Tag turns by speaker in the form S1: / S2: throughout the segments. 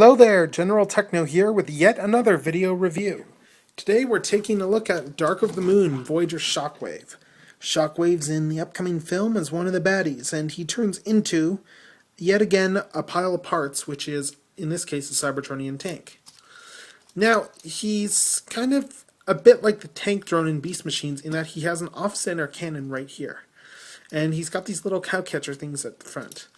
S1: Hello there, General Tekno here with yet another video review. Today we're taking a look at Dark of the Moon, Voyager Shockwave. Shockwave's in the upcoming film as one of the baddies, and he turns into, yet again, a pile of parts, which is, in this case, a Cybertronian tank. Now, he's kind of a bit like the tank drone in Beast Machines in that he has an off-center cannon right here. And he's got these little cowcatcher things at the front.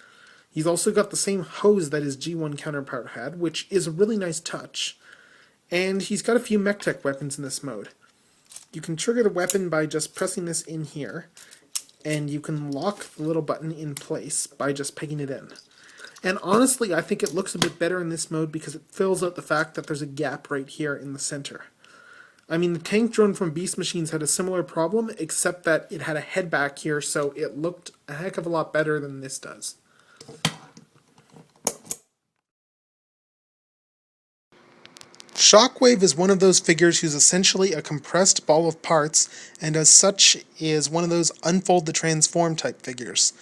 S1: He's also got the same hose that his G1 counterpart had, which is a really nice touch. And he's got a few mech-tech weapons in this mode. You can trigger the weapon by just pressing this in here, and you can lock the little button in place by just pegging it in. And honestly, I think it looks a bit better in this mode because it fills out the fact that there's a gap right here in the center. I mean, the tank drone from Beast Machines had a similar problem, except that it had a head back here, so it looked a heck of a lot better than this does. Shockwave is one of those figures who's essentially a compressed ball of parts, and as such is one of those unfold to transform type figures.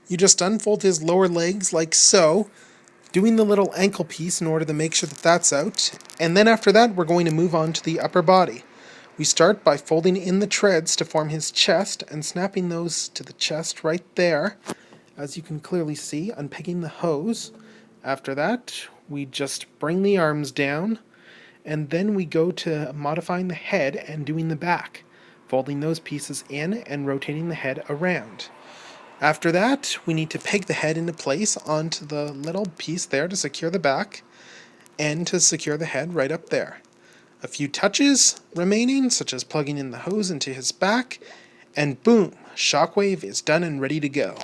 S1: You just unfold his lower legs like so, doing the little ankle piece in order to make sure that that's out, and then after that we're going to move on to the upper body. We start by folding in the treads to form his chest and snapping those to the chest right there, as you can clearly see, unpegging the hose. After that, we just bring the arms down, and then we go to modifying the head and doing the back, folding those pieces in and rotating the head around. After that, we need to peg the head into place onto the little piece there to secure the back, and to secure the head right up there. A few touches remaining, such as plugging in the hose into his back, and boom, Shockwave is done and ready to go.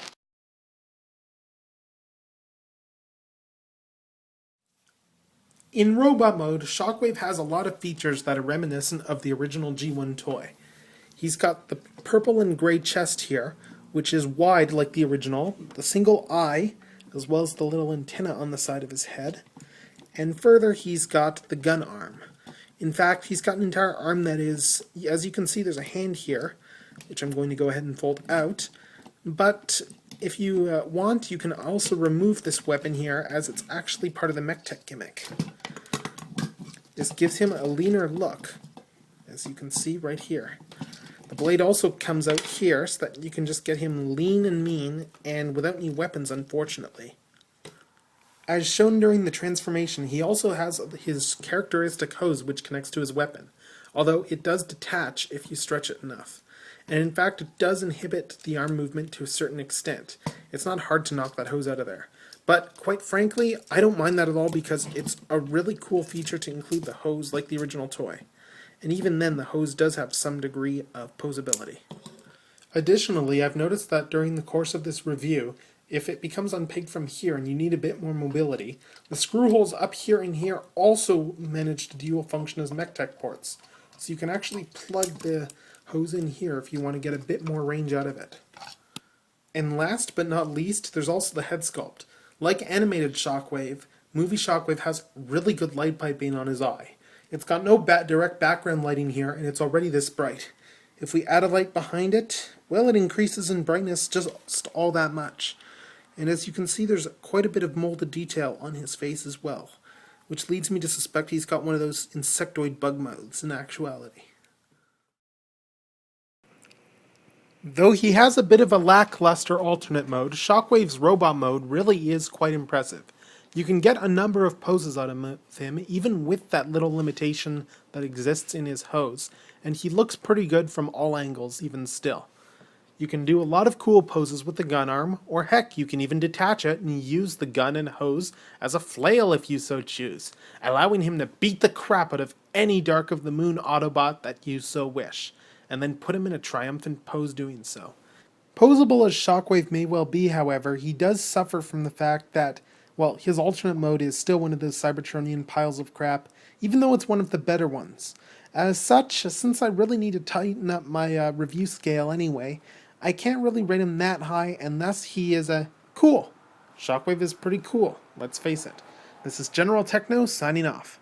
S1: In robot mode, Shockwave has a lot of features that are reminiscent of the original G1 toy. He's got the purple and gray chest here, which is wide like the original, the single eye, as well as the little antenna on the side of his head. And further, he's got the gun arm. In fact, he's got an entire arm that is, as you can see, there's a hand here, which I'm going to go ahead and fold out. But if you want, you can also remove this weapon here, as it's actually part of the mech-tech gimmick. This gives him a leaner look, as you can see right here. The blade also comes out here so that you can just get him lean and mean and without any weapons, unfortunately. As shown during the transformation, he also has his characteristic hose which connects to his weapon, although it does detach if you stretch it enough. And in fact, it does inhibit the arm movement to a certain extent. It's not hard to knock that hose out of there. But quite frankly, I don't mind that at all because it's a really cool feature to include the hose like the original toy. And even then, the hose does have some degree of posability. Additionally, I've noticed that during the course of this review, if it becomes unpegged from here and you need a bit more mobility, the screw holes up here and here also manage to dual function as mech-tech ports. So you can actually plug the hose in here if you want to get a bit more range out of it. And last but not least, there's also the head sculpt. Like animated Shockwave, movie Shockwave has really good light piping on his eye. It's got no direct background lighting here, and it's already this bright. If we add a light behind it, well, it increases in brightness just all that much. And as you can see, there's quite a bit of molded detail on his face as well, which leads me to suspect he's got one of those insectoid bug modes in actuality. Though he has a bit of a lackluster alternate mode, Shockwave's robot mode really is quite impressive. You can get a number of poses out of him, even with that little limitation that exists in his hose, and he looks pretty good from all angles even still. You can do a lot of cool poses with the gun arm, or heck, you can even detach it and use the gun and hose as a flail if you so choose, allowing him to beat the crap out of any Dark of the Moon Autobot that you so wish, and then put him in a triumphant pose doing so. Posable as Shockwave may well be, however, he does suffer from the fact that, well, his alternate mode is still one of those Cybertronian piles of crap, even though it's one of the better ones. As such, since I really need to tighten up my review scale anyway, I can't really rate him that high, and thus he is cool. Shockwave is pretty cool, let's face it. This is General Tekno signing off.